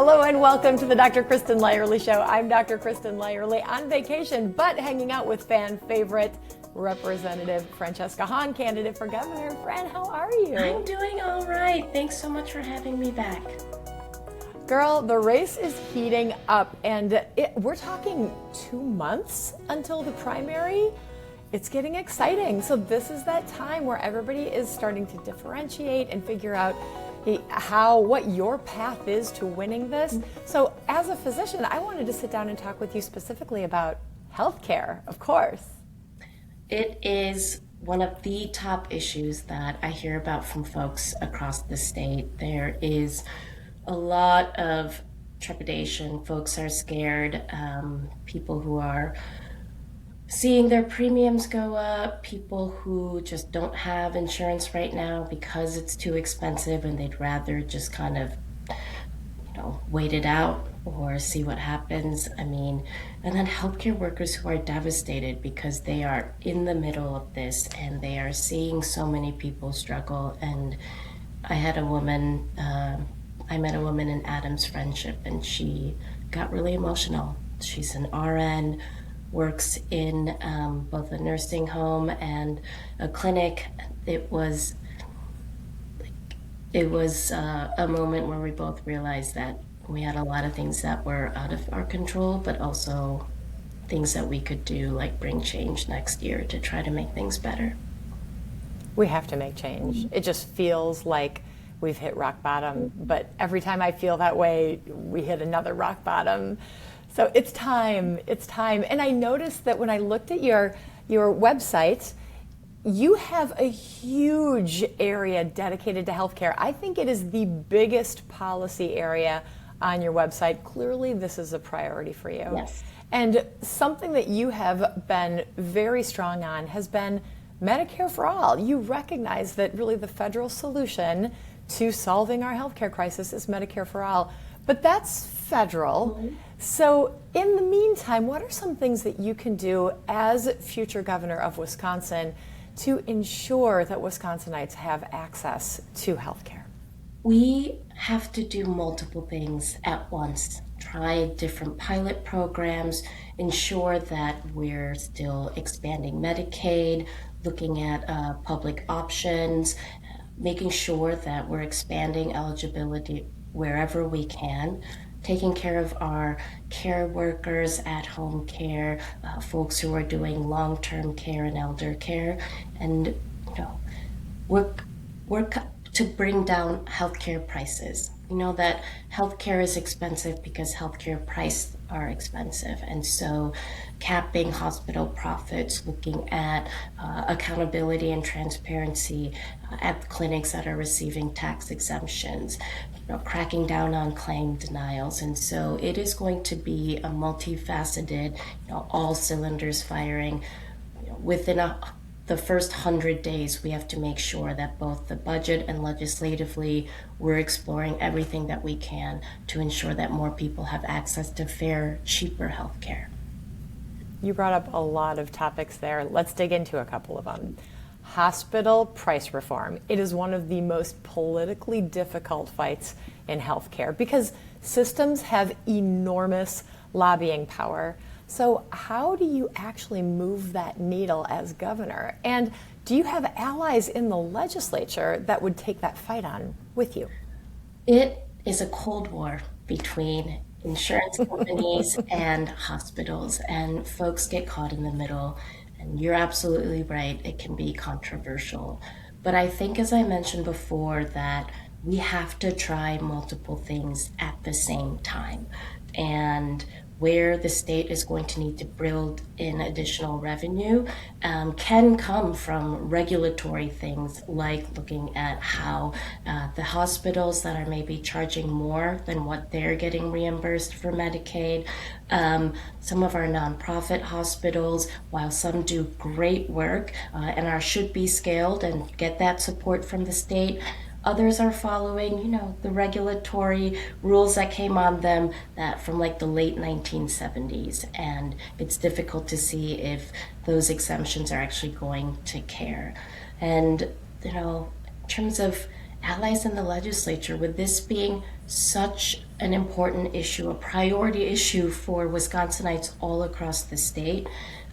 Hello and welcome to the Dr. Kristin Lyerly Show. I'm Dr. Kristin Lyerly on vacation, but hanging out with fan favorite Representative Francesca Hong, candidate for governor. Fran, how are you? I'm doing all right. Thanks so much for having me back. Girl, the race is heating up, and we're talking 2 months until the primary. It's getting exciting. So this is that time where everybody is starting to differentiate and figure out what your path is to winning this. So as a physician, I wanted to sit down and talk with you specifically about healthcare, of course. It is one of the top issues that I hear about from folks across the state. There is a lot of trepidation. Folks are scared. People who are seeing their premiums go up, people who just don't have insurance right now because it's too expensive and they'd rather just kind of, wait it out or see what happens. And then healthcare workers who are devastated because they are in the middle of this and they are seeing so many people struggle. And I met a woman in Adam's Friendship, and she got really emotional. She's an RN, works in both a nursing home and a clinic. It was a moment where we both realized that we had a lot of things that were out of our control, but also things that we could do, like bring change next year to try to make things better. We have to make change. It just feels like we've hit rock bottom, but every time I feel that way, we hit another rock bottom. So it's time. And I noticed that when I looked at your website, you have a huge area dedicated to healthcare. I think it is the biggest policy area on your website. Clearly, this is a priority for you. Yes. And something that you have been very strong on has been Medicare for all. You recognize that really the federal solution to solving our healthcare crisis is Medicare for all. But that's federal. Mm-hmm. So in the meantime, what are some things that you can do as future governor of Wisconsin to ensure that Wisconsinites have access to healthcare? We have to do multiple things at once. Try different pilot programs, ensure that we're still expanding Medicaid, looking at public options, making sure that we're expanding eligibility wherever we can, taking care of our care workers, at-home care, folks who are doing long-term care and elder care, and work to bring down healthcare prices. We know that healthcare is expensive because healthcare prices are expensive, and so capping hospital profits, looking at accountability and transparency at the clinics that are receiving tax exemptions, cracking down on claim denials. And so it is going to be a multifaceted, all cylinders firing. Within the first 100 days, we have to make sure that both the budget and legislatively, we're exploring everything that we can to ensure that more people have access to fair, cheaper health care. You brought up a lot of topics there. Let's dig into a couple of them. Hospital price reform. It is one of the most politically difficult fights in healthcare because systems have enormous lobbying power. So how do you actually move that needle as governor? And do you have allies in the legislature that would take that fight on with you? It is a Cold War between insurance companies and hospitals, and folks get caught in the middle. And you're absolutely right, it can be controversial. But I think, as I mentioned before, that we have to try multiple things at the same time. And where the state is going to need to build in additional revenue can come from regulatory things, like looking at how the hospitals that are maybe charging more than what they're getting reimbursed for Medicaid, some of our nonprofit hospitals, while some do great work and should be scaled and get that support from the state, others are following, the regulatory rules that came on them that from like the late 1970s. And it's difficult to see if those exemptions are actually going to care. And, in terms of allies in the legislature, with this being such an important issue, a priority issue for Wisconsinites all across the state.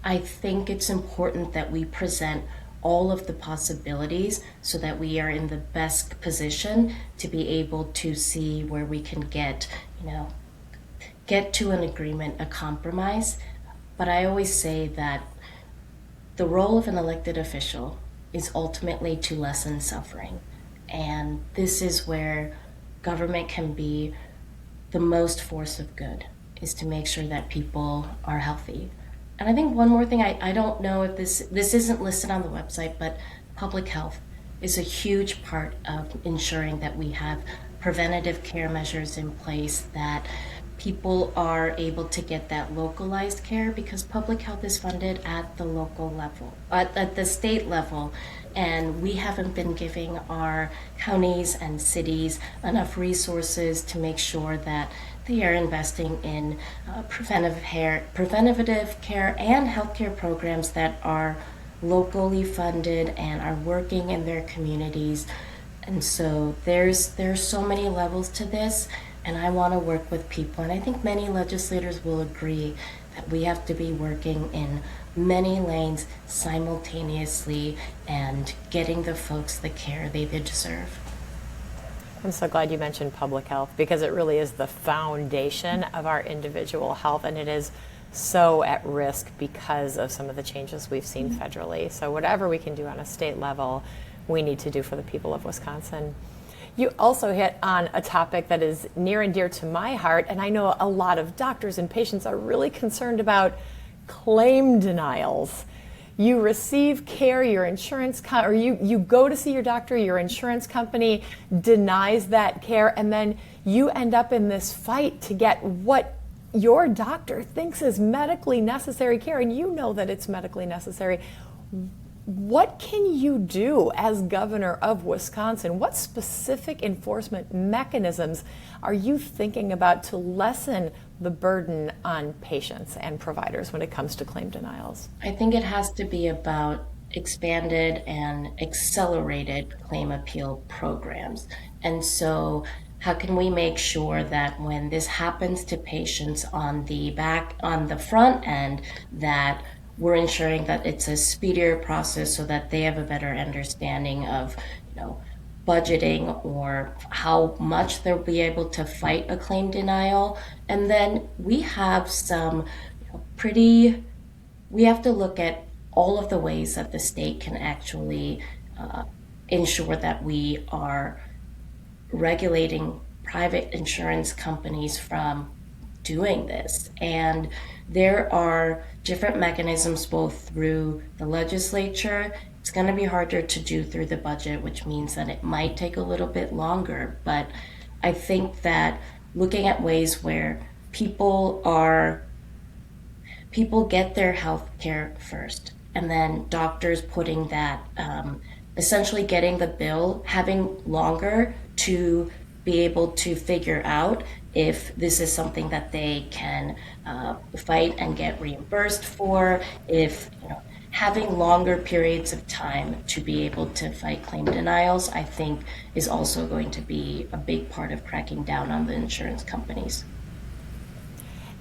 I think it's important that we present all of the possibilities so that we are in the best position to be able to see where we can get to an agreement, a compromise. But I always say that the role of an elected official is ultimately to lessen suffering. And this is where government can be the most force of good, is to make sure that people are healthy. And I think one more thing, I don't know if this isn't listed on the website, but public health is a huge part of ensuring that we have preventative care measures in place, that people are able to get that localized care, because public health is funded at the local level, at the state level, and we haven't been giving our counties and cities enough resources to make sure that they are investing in preventative care and healthcare programs that are locally funded and are working in their communities. And so there's so many levels to this, and I want to work with people, and I think many legislators will agree that we have to be working in many lanes simultaneously and getting the folks the care they deserve. I'm so glad you mentioned public health, because it really is the foundation of our individual health, and it is so at risk because of some of the changes we've seen federally. So whatever we can do on a state level, we need to do for the people of Wisconsin. You also hit on a topic that is near and dear to my heart, and I know a lot of doctors and patients are really concerned about claim denials. You receive care, your insurance or you go to see your doctor, your insurance company denies that care, and then you end up in this fight to get what your doctor thinks is medically necessary care, and you know that it's medically necessary. What can you do as governor of Wisconsin? What specific enforcement mechanisms are you thinking about to lessen the burden on patients and providers when it comes to claim denials? I think it has to be about expanded and accelerated claim appeal programs. And so how can we make sure that when this happens to patients on the front end, that we're ensuring that it's a speedier process so that they have a better understanding of, budgeting or how much they'll be able to fight a claim denial. And then we have some we have to look at all of the ways that the state can actually ensure that we are regulating private insurance companies from doing this. And there are different mechanisms both through the legislature. It's going to be harder to do through the budget, which means that it might take a little bit longer. But I think that looking at ways where people get their health care first, and then doctors putting that, essentially getting the bill, having longer to be able to figure out if this is something that they can fight and get reimbursed for, if having longer periods of time to be able to fight claim denials, I think is also going to be a big part of cracking down on the insurance companies.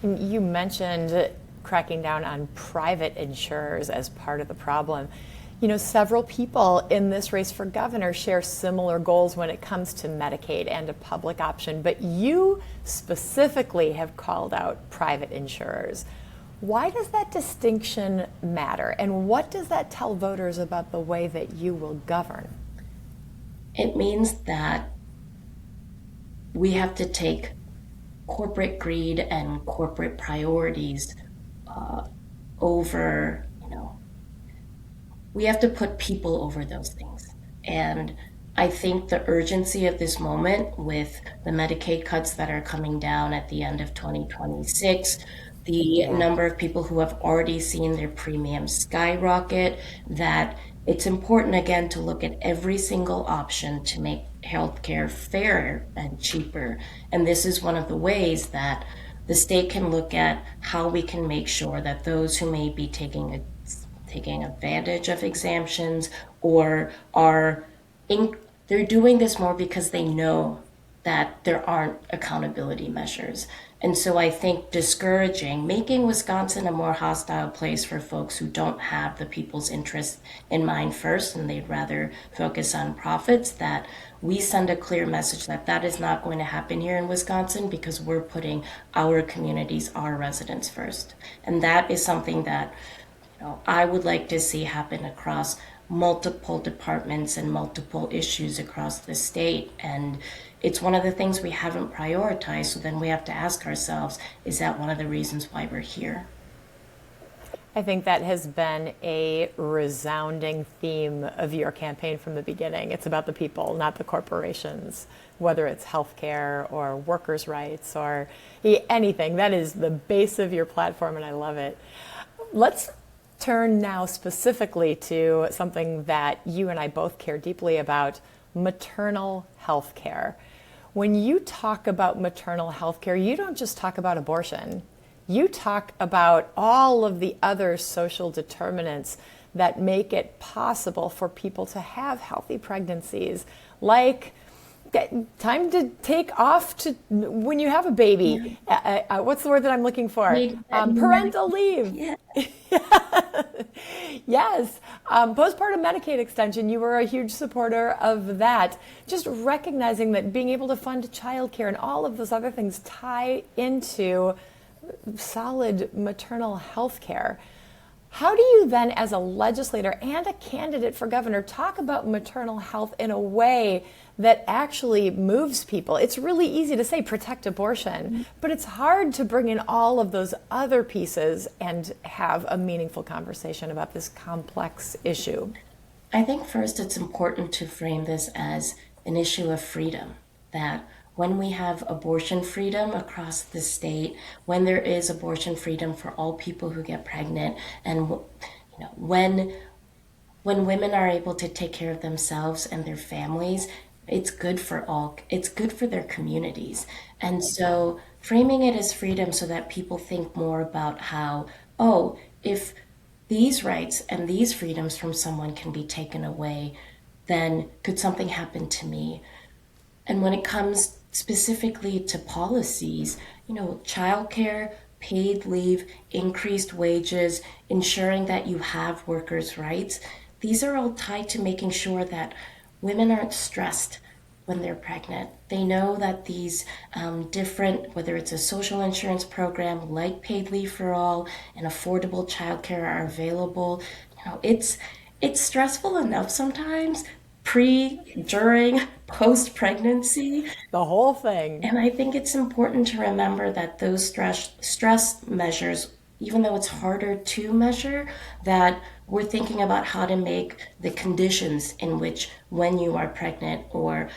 And you mentioned cracking down on private insurers as part of the problem. Several people in this race for governor share similar goals when it comes to Medicaid and a public option, but you specifically have called out private insurers. Why does that distinction matter, and what does that tell voters about the way that you will govern? It means that we have to take corporate greed and corporate priorities over, we have to put people over those things. And I think the urgency of this moment with the Medicaid cuts that are coming down at the end of 2026, the number of people who have already seen their premiums skyrocket, that it's important again to look at every single option to make healthcare fairer and cheaper. And this is one of the ways that the state can look at how we can make sure that those who may be taking advantage of exemptions or they're doing this more because they know that there aren't accountability measures. And so I think discouraging, making Wisconsin a more hostile place for folks who don't have the people's interest in mind first, and they'd rather focus on profits, that we send a clear message that that is not going to happen here in Wisconsin, because we're putting our communities, our residents first. And that is something that I would like to see happen across multiple departments and multiple issues across the state. And it's one of the things we haven't prioritized. So then we have to ask ourselves, is that one of the reasons why we're here? I think that has been a resounding theme of your campaign from the beginning. It's about the people, not the corporations, whether it's healthcare or workers' rights or anything. That is the base of your platform, and I love it. Let's turn now specifically to something that you and I both care deeply about, maternal health care. When you talk about maternal health care, you don't just talk about abortion. You talk about all of the other social determinants that make it possible for people to have healthy pregnancies, like time to take off to when you have a baby. What's the word that I'm looking for? Parental leave. Yeah. Yes. Postpartum Medicaid extension, you were a huge supporter of that. Just recognizing that being able to fund childcare and all of those other things tie into solid maternal health care. How do you then, as a legislator and a candidate for governor, talk about maternal health in a way that actually moves people? It's really easy to say protect abortion, but it's hard to bring in all of those other pieces and have a meaningful conversation about this complex issue. I think first it's important to frame this as an issue of freedom, that when we have abortion freedom across the state, when there is abortion freedom for all people who get pregnant, and when women are able to take care of themselves and their families, it's good for all. It's good for their communities. And so framing it as freedom so that people think more about how, if these rights and these freedoms from someone can be taken away, then could something happen to me? And when it comes specifically to policies, childcare, paid leave, increased wages, ensuring that you have workers' rights, these are all tied to making sure that women aren't stressed when they're pregnant. They know that these different, whether it's a social insurance program like paid leave for all and affordable childcare are available. It's stressful enough sometimes, pre, during, post-pregnancy. The whole thing. And I think it's important to remember that those stress measures, even though it's harder to measure, that we're thinking about how to make the conditions in which when you are pregnant or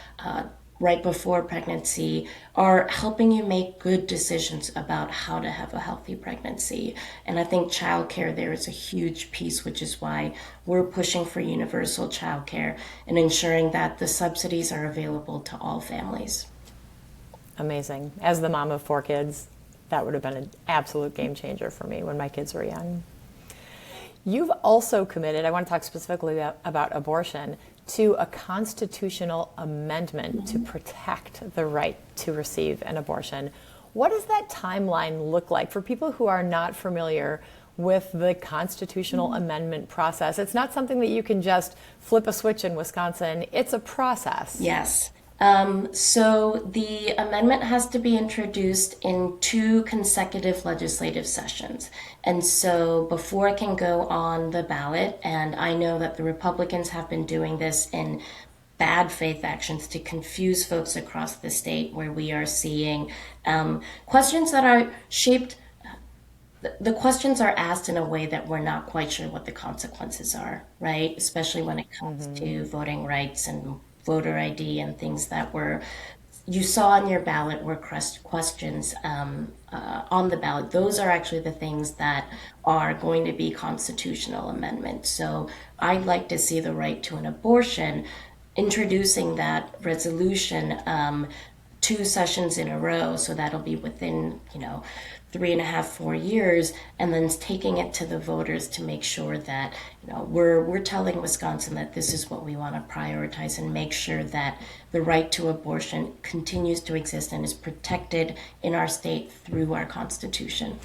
right before pregnancy are helping you make good decisions about how to have a healthy pregnancy. And I think childcare there is a huge piece, which is why we're pushing for universal childcare and ensuring that the subsidies are available to all families. Amazing. As the mom of 4 kids, that would have been an absolute game changer for me when my kids were young. You've also committed, I want to talk specifically about abortion, to a constitutional amendment to protect the right to receive an abortion. What does that timeline look like for people who are not familiar with the constitutional amendment process? It's not something that you can just flip a switch in Wisconsin. It's a process. Yes. So the amendment has to be introduced in 2 consecutive legislative sessions. And so before it can go on the ballot, and I know that the Republicans have been doing this in bad faith actions to confuse folks across the state, where we are seeing questions that are shaped. The questions are asked in a way that we're not quite sure what the consequences are, right? Especially when it comes to voting rights and voter ID and things that you saw on your ballot were questions on the ballot. Those are actually the things that are going to be constitutional amendments. So I'd like to see the right to an abortion, introducing that resolution 2 sessions in a row. So that'll be within, 3.5, 4 years, and then taking it to the voters to make sure that, we're telling Wisconsin that this is what we want to prioritize and make sure that the right to abortion continues to exist and is protected in our state through our Constitution.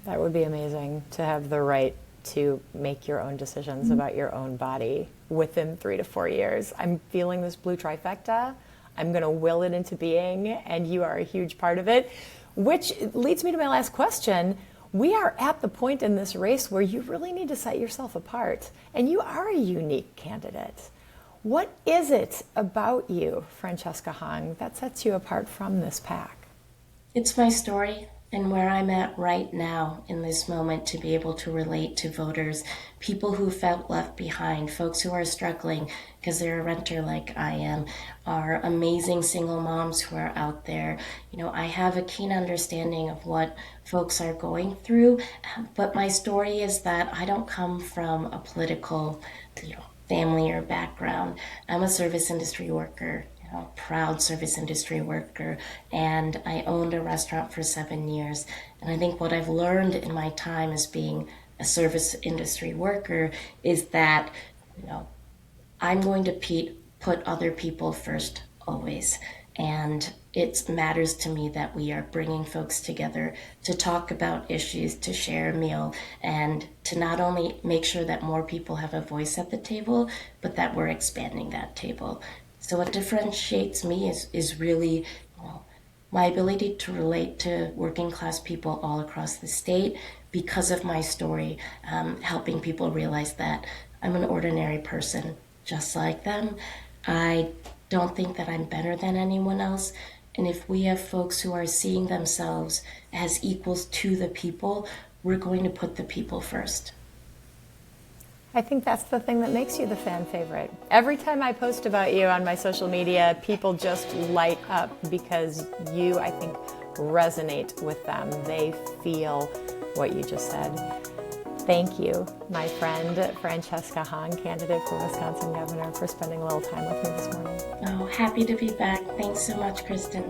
That would be amazing, to have the right to make your own decisions about your own body within 3 to 4 years. I'm feeling this blue trifecta. I'm going to will it into being, and you are a huge part of it, which leads me to my last question. We are at the point in this race where you really need to set yourself apart, and you are a unique candidate. What is it about you, Francesca Hong, that sets you apart from this pack? It's my story and where I'm at right now in this moment, to be able to relate to voters, people who felt left behind, folks who are struggling because they're a renter like I am, are amazing single moms who are out there. I have a keen understanding of what folks are going through, but my story is that I don't come from a political, family or background. I'm a service industry worker, proud service industry worker, and I owned a restaurant for 7 years. And I think what I've learned in my time as being a service industry worker is that, I'm going to put other people first always. And it matters to me that we are bringing folks together to talk about issues, to share a meal, and to not only make sure that more people have a voice at the table, but that we're expanding that table. So what differentiates me is really my ability to relate to working class people all across the state because of my story, helping people realize that I'm an ordinary person just like them. I don't think that I'm better than anyone else. And if we have folks who are seeing themselves as equals to the people, we're going to put the people first. I think that's the thing that makes you the fan favorite. Every time I post about you on my social media, people just light up because you, I think, resonate with them. They feel what you just said. Thank you, my friend Francesca Hong, candidate for Wisconsin governor, for spending a little time with me this morning. Oh, happy to be back. Thanks so much, Kristin.